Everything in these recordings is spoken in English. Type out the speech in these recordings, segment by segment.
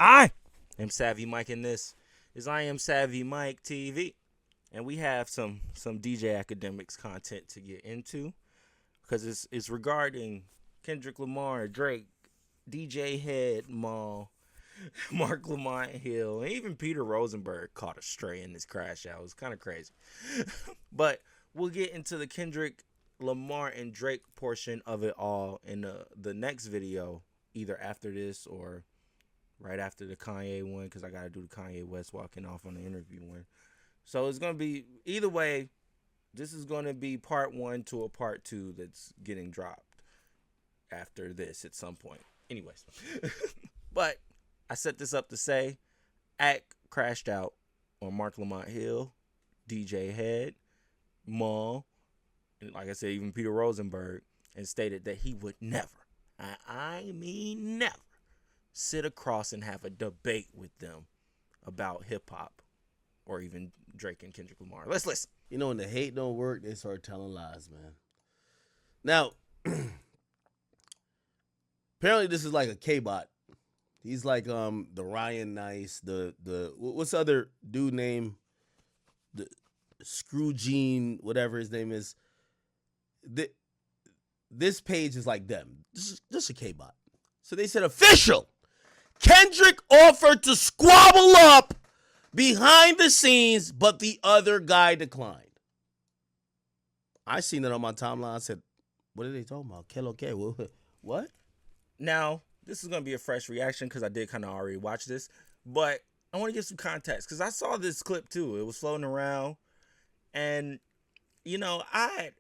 I am Savvy Mike, and this is I Am Savvy Mike TV. And we have some DJ Academics content to get into because it's regarding Kendrick Lamar, Drake, DJ Head, Maul, Mark Lamont Hill, and even Peter Rosenberg caught a stray in this crash out. It was kind of crazy. But we'll get into the Kendrick Lamar and Drake portion of it all in the next video, either after this or right after the Kanye one, because I got to do the Kanye West walking off on the interview one. So it's going to be, either way, this is going to be part one to a part two that's getting dropped after this at some point. Anyways. But I set this up to say, Act crashed out on Mark Lamont Hill, DJ Head, Maul, and like I said, even Peter Rosenberg, and stated that he would never, I mean never, sit across and have a debate with them about hip-hop or even Drake and Kendrick Lamar. Let's listen. You know, when the hate don't work, they start telling lies, man. Now, apparently this is like a K-bot. He's like the Ryan Nice, the what's the other dude name? The Scroogene, whatever his name is. This page is like them. This is just a K-bot. So they said official. Kendrick offered to squabble up behind the scenes, but the other guy declined. I seen it on my timeline. I said, what are they talking about? Okay. What? Now, this is going to be a fresh reaction because I did kind of already watch this, but I want to give some context because I saw this clip too. It was floating around, and, you know, I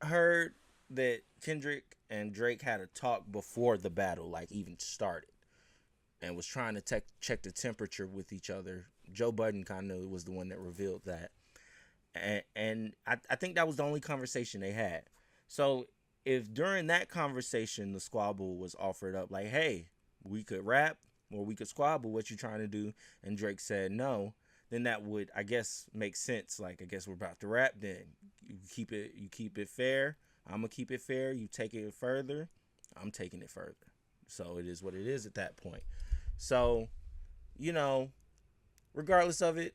heard that Kendrick and Drake had a talk before the battle, like, even started, and was trying to check the temperature with each other. Joe Budden kind of was the one that revealed that. And I think that was the only conversation they had. So if during that conversation the squabble was offered up, like, hey, we could rap or we could squabble, what you trying to do? And Drake said no, then that would, I guess, make sense. Like, I guess we're about to rap then. You keep it fair. I'm going to keep it fair. You take it further. I'm taking it further. So it is what it is at that point. So, you know, regardless of it,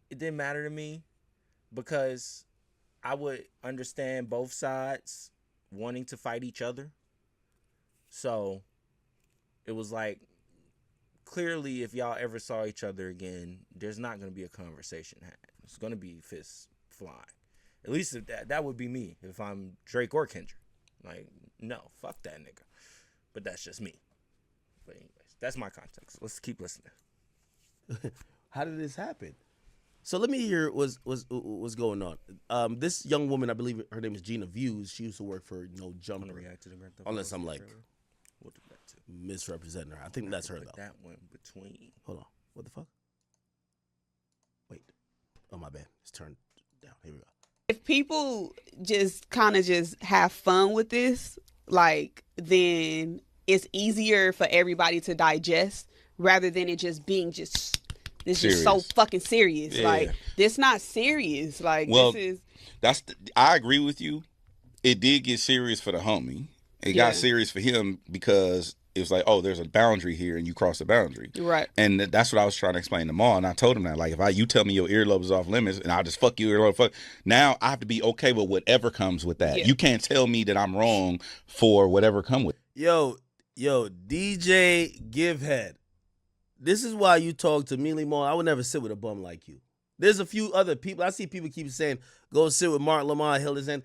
it didn't matter to me because I would understand both sides wanting to fight each other. So it was like, clearly, if y'all ever saw each other again, there's not going to be a conversation had. It's going to be fists flying. At least if that would be me if I'm Drake or Kendrick. Like, no, fuck that nigga. But that's just me. But anyways, that's my context. Let's keep listening. How did this happen? So let me hear what's going on. This young woman, I believe her name is Gina Views. She used to work for Jumper. I'm gonna react to the Grand Theft Unless I'm like we'll do that too. Misrepresenting her. I think that's her though. That one between. Hold on. What the fuck? Wait. Oh my bad. It's turned down. Here we go. If people just kind of just have fun with this, like, then it's easier for everybody to digest rather than it just being just so fucking serious. Yeah. Like, this not serious. Like, well, this is. I agree with you. It did get serious for the homie. It got serious for him because it was like, oh, there's a boundary here and you cross the boundary. Right. And that's what I was trying to explain to Maul. And I told him that, like, if you tell me your earlobe is off limits and I'll just fuck you earlobe, now I have to be okay with whatever comes with that. Yeah. You can't tell me that I'm wrong for whatever come with it. Yo, DJ Givehead. This is why you talk to Mealy Maul. I would never sit with a bum like you. There's a few other people. I see people keep saying, go sit with Mark Lamont Hill. And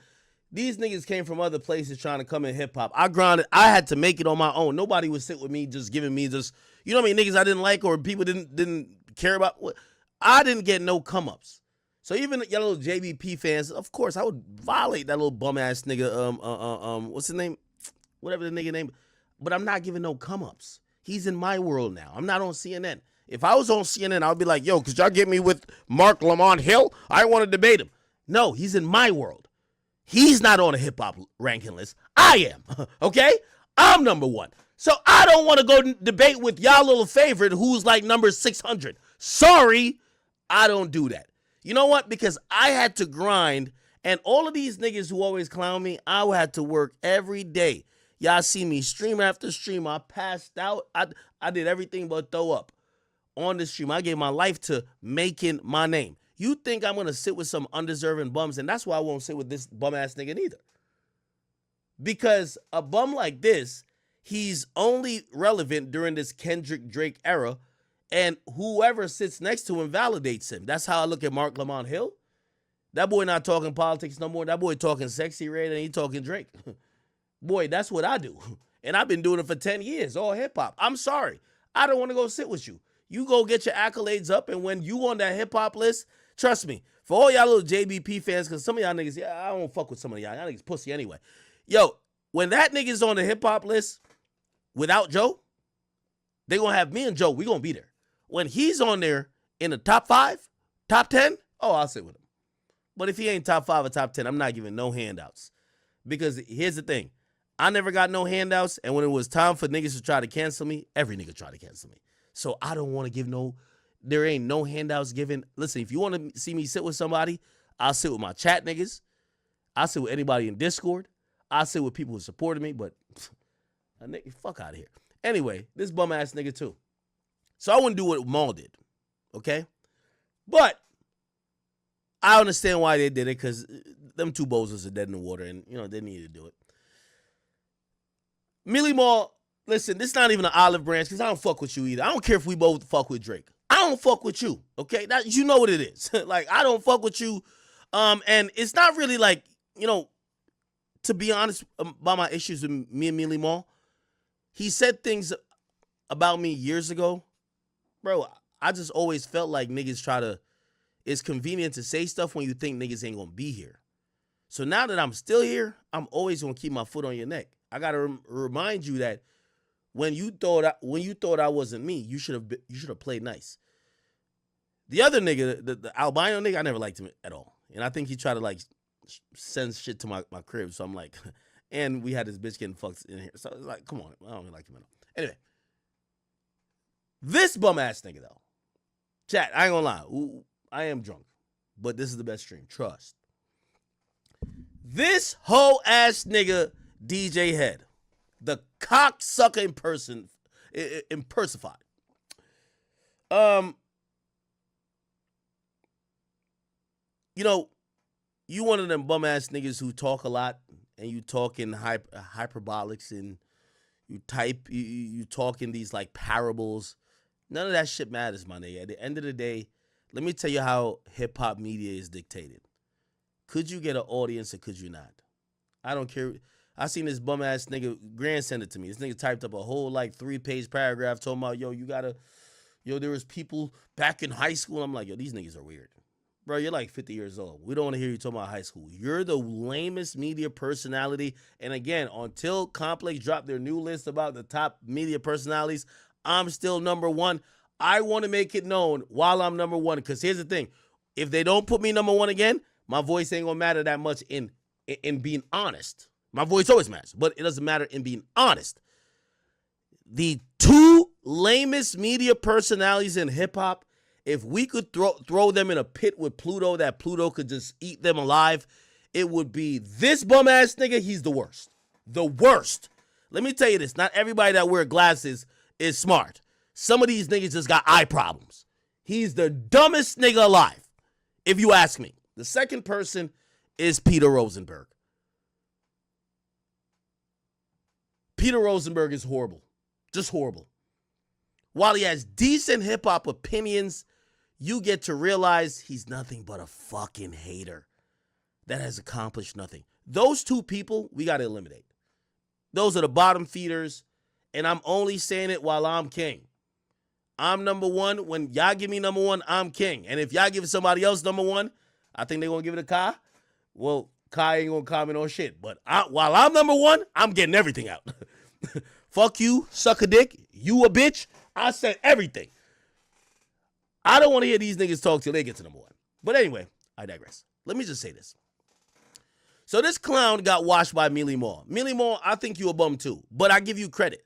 these niggas came from other places trying to come in hip-hop. I grinded. I had to make it on my own. Nobody would sit with me just giving me just, you know what I mean, niggas I didn't like or people didn't care about. I didn't get no come-ups. So even y'all little JBP fans, of course, I would violate that little bum-ass nigga, what's his name? Whatever the nigga name. But I'm not giving no come-ups. He's in my world now. I'm not on CNN. If I was on CNN, I would be like, yo, could y'all get me with Mark Lamont Hill? I want to debate him. No, he's in my world. He's not on a hip-hop ranking list. I am, okay? I'm number one. So I don't want to go debate with y'all little favorite who's like number 600. Sorry, I don't do that. You know what? Because I had to grind, and all of these niggas who always clown me, I had to work every day. Y'all see me stream after stream. I passed out. I did everything but throw up on the stream. I gave my life to making my name. You think I'm going to sit with some undeserving bums, and that's why I won't sit with this bum-ass nigga neither. Because a bum like this, he's only relevant during this Kendrick Drake era, and whoever sits next to him validates him. That's how I look at Marc Lamont Hill. That boy not talking politics no more. That boy talking sexy red and he talking Drake. Boy, that's what I do. And I've been doing it for 10 years, all hip-hop. I'm sorry. I don't want to go sit with you. You go get your accolades up, and when you on that hip-hop list, trust me, for all y'all little JBP fans, because some of y'all niggas, I don't fuck with some of y'all. Y'all niggas pussy anyway. Yo, when that nigga's on the hip-hop list without Joe, they going to have me and Joe. We going to be there. When he's on there in the top 5, top 10, oh, I'll sit with him. But if he ain't top 5 or top 10, I'm not giving no handouts. Because here's the thing. I never got no handouts, and when it was time for niggas to try to cancel me, every nigga tried to cancel me. So I don't want to give there ain't no handouts given. Listen, if you want to see me sit with somebody, I'll sit with my chat niggas. I'll sit with anybody in Discord. I'll sit with people who supported me, but a nigga, fuck out of here. Anyway, this bum-ass nigga too. So I wouldn't do what Maul did, okay? But I understand why they did it, because them two bozos are dead in the water, and, they needed to do it. Millie Maul, listen, this is not even an olive branch, because I don't fuck with you either. I don't care if we both fuck with Drake. I don't fuck with you, okay? You know what it is. Like, I don't fuck with you. And it's not really like, to be honest about my issues with me and Millie Maul, he said things about me years ago. Bro, I just always felt like niggas it's convenient to say stuff when you think niggas ain't gonna be here. So now that I'm still here, I'm always gonna keep my foot on your neck. I gotta remind you that when you thought I wasn't me, you should have played nice. The other nigga, the albino nigga, I never liked him at all, and I think he tried to send shit to my crib. So I'm like, and we had this bitch getting fucked in here. So it's like, come on, I don't really like him at all. Anyway, this bum ass nigga though, chat, I ain't gonna lie, I am drunk, but this is the best stream. Trust. This whole ass nigga DJ Head, the cocksucker impersified. You one of them bum ass niggas who talk a lot and you talk in hyperbolics and you talk in these parables. None of that shit matters, my nigga. At the end of the day, let me tell you how hip hop media is dictated. Could you get an audience or could you not? I don't care. I seen this bum ass nigga, Grant send it to me. This nigga typed up a whole 3-page paragraph talking about, there was people back in high school. I'm like, these niggas are weird. Bro, you're 50 years old. We don't want to hear you talking about high school. You're the lamest media personality. And again, until Complex dropped their new list about the top media personalities, I'm still number one. I want to make it known while I'm number one. Because here's the thing. If they don't put me number one again, my voice ain't going to matter that much in being honest. My voice always matters, but it doesn't matter in being honest. The two lamest media personalities in hip-hop, if we could throw them in a pit with Pluto, that Pluto could just eat them alive, it would be this bum-ass nigga. He's the worst. The worst. Let me tell you this. Not everybody that wear glasses is smart. Some of these niggas just got eye problems. He's the dumbest nigga alive, if you ask me. The second person is Peter Rosenberg. Peter Rosenberg is horrible. Just horrible. While he has decent hip-hop opinions, you get to realize he's nothing but a fucking hater that has accomplished nothing. Those two people, we got to eliminate. Those are the bottom feeders, and I'm only saying it while I'm king. I'm number one. When y'all give me number one, I'm king. And if y'all give somebody else number one, I think they're going to give it to Kai. Well, Kai ain't going to comment on shit. But while I'm number one, I'm getting everything out. Fuck you, suck a dick. You a bitch. I said everything. I don't want to hear these niggas talk till they get to number one. But anyway, I digress. Let me just say this. So this clown got washed by Millie Maul. Millie Maul, I think you a bum too. But I give you credit.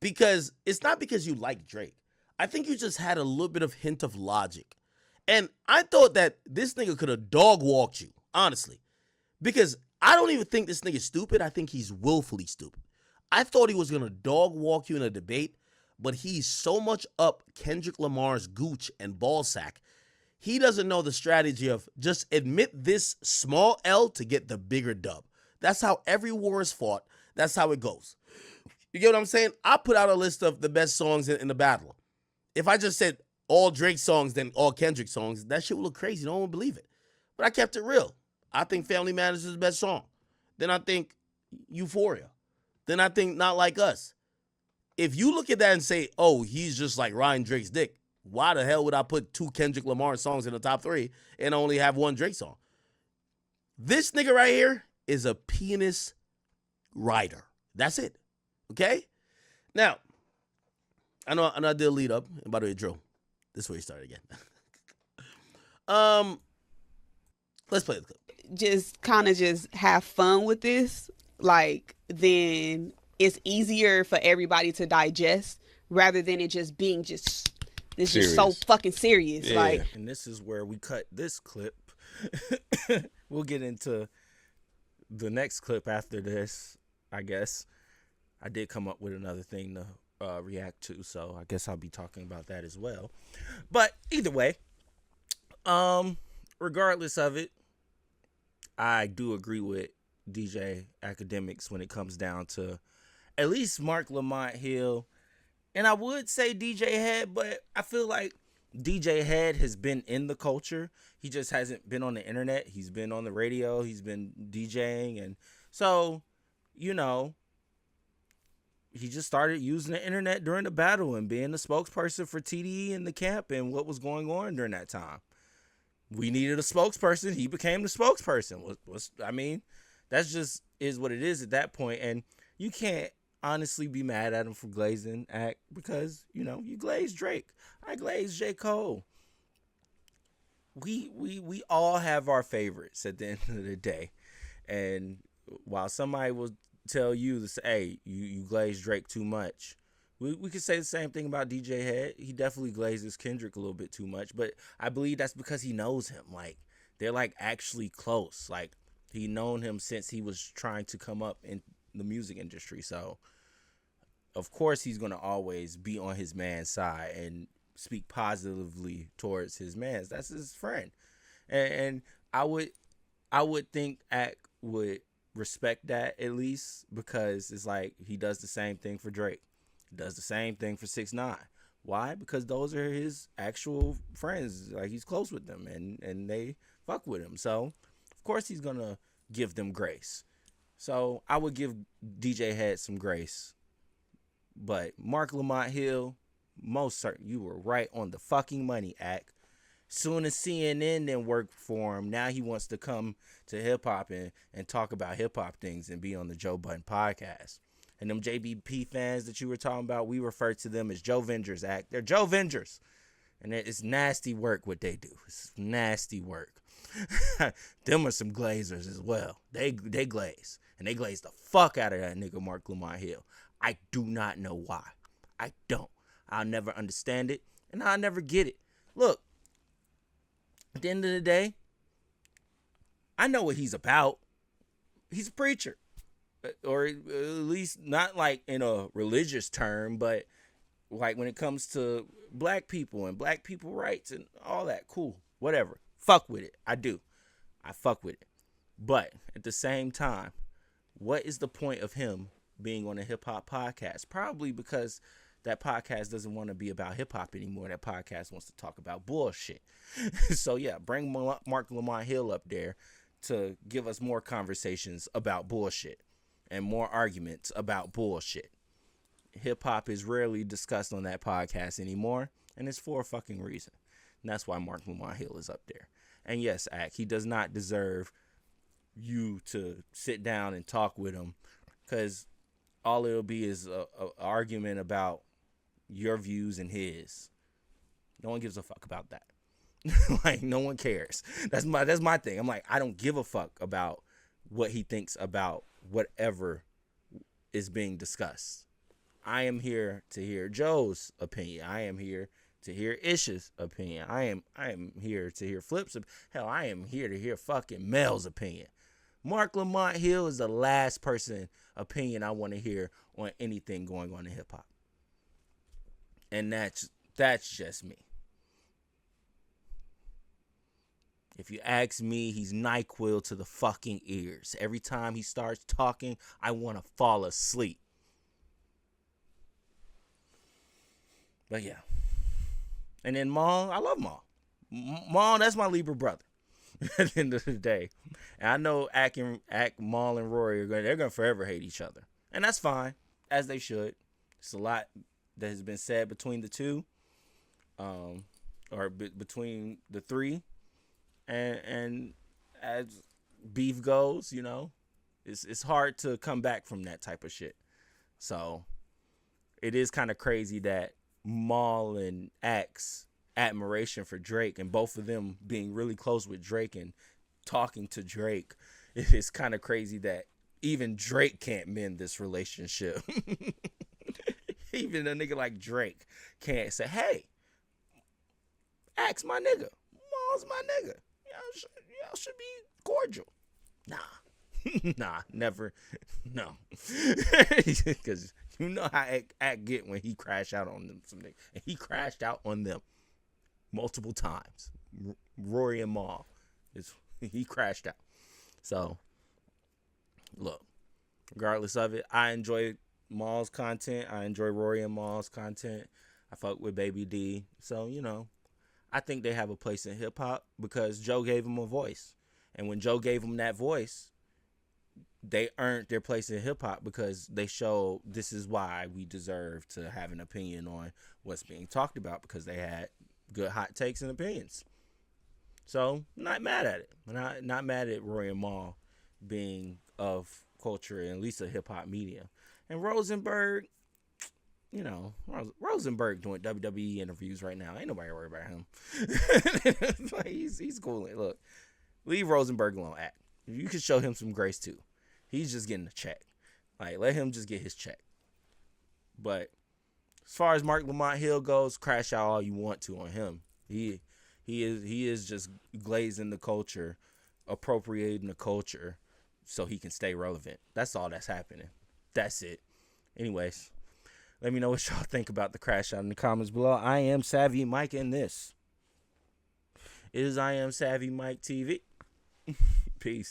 Because it's not because you like Drake. I think you just had a little bit of hint of logic. And I thought that this nigga could have dog walked you, honestly. Because I don't even think this nigga's stupid. I think he's willfully stupid. I thought he was going to dog walk you in a debate, but he's so much up Kendrick Lamar's gooch and ball sack. He doesn't know the strategy of just admit this small L to get the bigger dub. That's how every war is fought. That's how it goes. You get what I'm saying? I put out a list of the best songs in the battle. If I just said all Drake songs, then all Kendrick songs, that shit would look crazy. No one would believe it. But I kept it real. I think Family Matters is the best song. Then I think Euphoria. Then I think Not Like Us. If you look at that and say, oh, he's just like riding Drake's dick, why the hell would I put 2 Kendrick Lamar songs in the top 3 and only have 1 Drake song? This nigga right here is a penis rider. That's it. Okay? Now, I know I did a lead up. And by the way, Drew, this is where you started again. Let's play the clip. Just kind of just have fun with this, like, then it's easier for everybody to digest rather than it just being just so fucking serious. Yeah. Like, and this is where we cut this clip. We'll get into the next clip after this, I guess. I did come up with another thing to react to, so I guess I'll be talking about that as well. But either way, regardless of it, I do agree with DJ Academics when it comes down to at least Marc Lamont Hill. And I would say DJ Head, but I feel like DJ Head has been in the culture. He just hasn't been on the internet. He's been on the radio. He's been DJing. And so, you know, he just started using the internet during the battle and being the spokesperson for TDE in the camp and what was going on during that time. We needed a spokesperson. He became the spokesperson. I mean, that's just is what it is at that point. And you can't honestly be mad at him for glazing act because, you know, you glazed Drake. I glazed J. Cole. We all have our favorites at the end of the day. And while somebody will tell you to say, hey, you glazed Drake too much, we could say the same thing about DJ Head. He definitely glazes Kendrick a little bit too much, but I believe that's because he knows him. Like, they're like actually close. Like, he known him since he was trying to come up in the music industry. So, of course, he's going to always be on his man's side and speak positively towards his man. That's his friend. And I would think Ack would respect that at least, because it's like he does the same thing for Drake. He does the same thing for 6ix9ine. Why? Because those are his actual friends. Like, he's close with them and they fuck with him. So, of course, he's going to give them grace. So, I would give DJ Head some grace. But Marc Lamont Hill, most certain, you were right on the fucking money, Ack. Soon as CNN didn't work for him, now he wants to come to hip-hop and talk about hip-hop things and be on the Joe Budden podcast. And them JBP fans that you were talking about, we refer to them as Joe Vengers, Act. They're Joe Vengers. And it's nasty work what they do. It's nasty work. Them are some glazers as well. They glaze. And they glaze the fuck out of that nigga Marc Lamont Hill. I do not know why. I don't. I'll never understand it. And I'll never get it. Look, at the end of the day, I know what he's about. He's a preacher. Or at least not like in a religious term, but like when it comes to black people and black people rights and all that. Cool. Whatever. Fuck with it. I do. I fuck with it. But at the same time, what is the point of him being on a hip hop podcast? Probably because that podcast doesn't want to be about hip hop anymore. That podcast wants to talk about bullshit. So yeah, bring Marc Lamont Hill up there to give us more conversations about bullshit and more arguments about bullshit. Hip hop is rarely discussed on that podcast anymore, and it's for a fucking reason. And that's why Marc Lamont Hill is up there. And yes, Ack, he does not deserve you to sit down and talk with him, because all it'll be is a argument about your views and his. No one gives a fuck about that. Like, no one cares. That's my thing. I'm like, I don't give a fuck about what he thinks about whatever is being discussed. I am here to hear Joe's opinion. I am here to hear Ish's opinion. I am here to hear Flip's. Hell, I am here to hear fucking Mel's opinion. Marc Lamont Hill is the last person opinion I want to hear on anything going on in hip hop. And that's just me. If you ask me, he's NyQuil to the fucking ears. Every time he starts talking, I want to fall asleep. But yeah. And then Maul, I love Maul. Maul, that's my Libra brother. At the end of the day. And I know Maul and Rory they're gonna forever hate each other. And that's fine, as they should. It's a lot that has been said between the two. Between the three. And as beef goes, you know, it's hard to come back from that type of shit. So it is kind of crazy that Maul and Axe admiration for Drake and both of them being really close with Drake and talking to Drake. It's kind of crazy that even Drake can't mend this relationship. Even a nigga like Drake can't say, hey, Axe my nigga, Maul's my nigga. Y'all should be cordial. Nah, never. No. Because you know how Act get when he crash out on them. And he crashed out on them multiple times. Rory and Maul. He crashed out. So, look, regardless of it, I enjoy Maul's content. I enjoy Rory and Maul's content. I fuck with Baby D. So, you know, I think they have a place in hip-hop because Joe gave them a voice. And when Joe gave them that voice, they earned their place in hip-hop because they showed this is why we deserve to have an opinion on what's being talked about because they had good hot takes and opinions. So, not mad at it. Not mad at Roy and Maul being of culture and at least a hip-hop media. And Rosenberg, you know, Rosenberg doing WWE interviews right now. Ain't nobody worried about him. Like, he's cool. Look, leave Rosenberg alone. You can show him some grace too. He's just getting a check. Like, let him just get his check. But as far as Marc Lamont Hill goes, crash out all you want to on him. He is just glazing the culture, appropriating the culture so he can stay relevant. That's all that's happening. That's it. Anyways, let me know what y'all think about the crash out in the comments below. I am Savvy Mike, and this is I Am Savvy Mike TV. Peace.